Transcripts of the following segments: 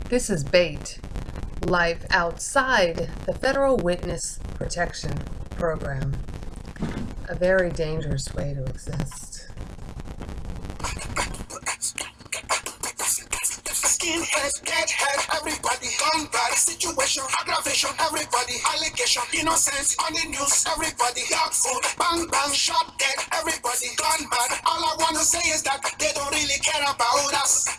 This is BAIT, life outside the Federal Witness Protection Program. A very dangerous way to exist. Skinhead, deadhead, everybody, gun bad, situation, aggravation, everybody, allegation, innocence on the news, everybody, dog food, bang bang, shot dead, everybody, gun bad. All I wanna say is that they don't really care about us.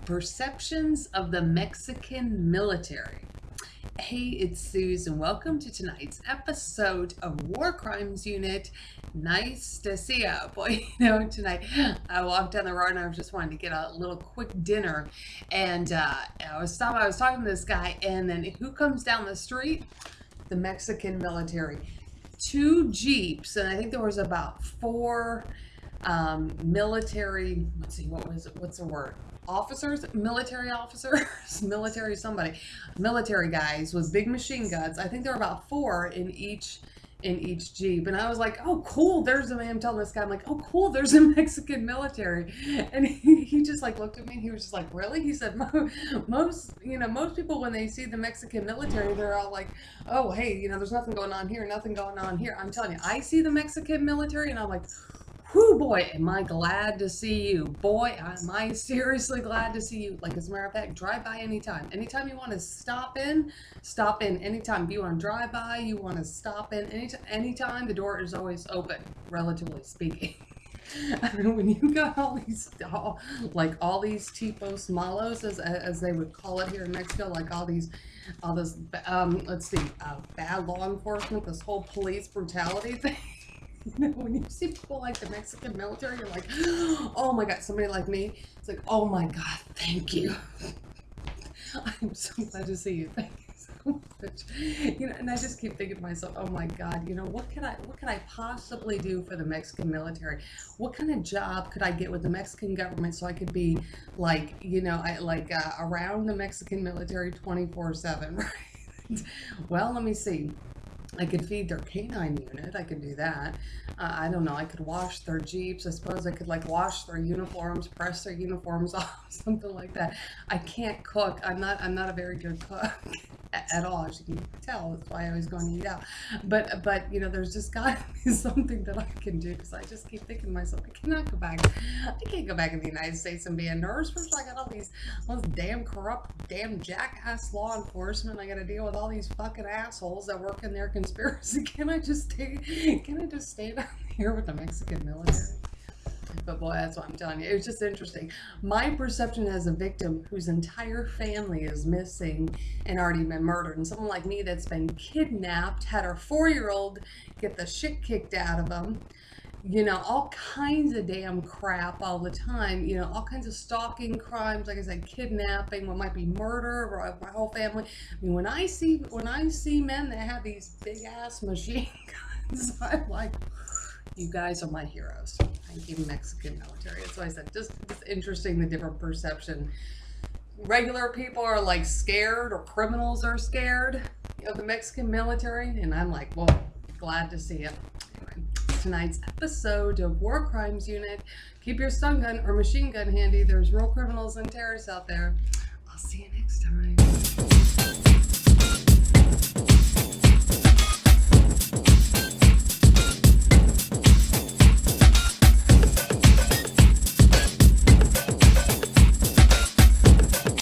Perceptions of the Mexican military. Hey, it's Suze, and welcome to tonight's episode of War Crimes Unit. Nice to see ya. Boy, tonight I walked down the road and I was just wanting to get a little quick dinner, and I was talking to this guy, and then who comes down the street? The Mexican military. 2 Jeeps, and I think there was about 4 military, what's the word? Military guys with big machine guns. I think there were about 4 in each Jeep, and I was like, oh cool, there's a man. I'm telling this guy, I'm like, oh cool, there's a Mexican military. And he just like looked at me and he was just like, really? He said, most people when they see the Mexican military, they're all like, oh hey, there's nothing going on here. I'm telling you, I see the Mexican military and I'm like, whoo, boy, am I glad to see you. Boy, am I seriously glad to see you. Like, as a matter of fact, drive by anytime. Anytime you want to stop in anytime. If you want to drive by, you want to stop in, anytime, the door is always open, relatively speaking. I mean, when you got all these tipos malos, as they would call it here in Mexico, like all this, bad law enforcement, this whole police brutality thing. When you see people like the Mexican military, you're like, oh my God, somebody like me, it's like, oh my God, thank you. I'm so glad to see you. Thank you so much. And I just keep thinking to myself, oh my God, what can I possibly do for the Mexican military? What kind of job could I get with the Mexican government so I could be like, around the Mexican military 24/7, right? Well, let me see. I could feed their canine unit. I could do that. I don't know. I could wash their Jeeps. I suppose I could wash their uniforms, press their uniforms off, something like that. I can't cook. I'm not a very good cook at all, as you can tell. That's why I always go and eat out. But there's just got to be something that I can do, because I just keep thinking to myself, I can't go back in the United States and be a nurse. First, I got all these damn corrupt, damn jackass law enforcement. I got to deal with all these fucking assholes that work in their conspiracy. Can I just stay down here with the Mexican military? But boy, that's what I'm telling you. It was just interesting. My perception as a victim whose entire family is missing and already been murdered, and someone like me that's been kidnapped, had her 4-year-old get the shit kicked out of them, all kinds of damn crap all the time, all kinds of stalking crimes, like I said, kidnapping, what might be murder, or my whole family. I mean, when I see men that have these big ass machine guns, I'm like, you guys are my heroes. Thank you, Mexican military. That's why I said, just it's interesting, the different perception. Regular people are like scared, or criminals are scared of the Mexican military, and I'm like, well, glad to see it. Anyway, tonight's episode of War Crimes Unit. Keep your stun gun or machine gun handy. There's real criminals and terrorists out there. I'll see you next time.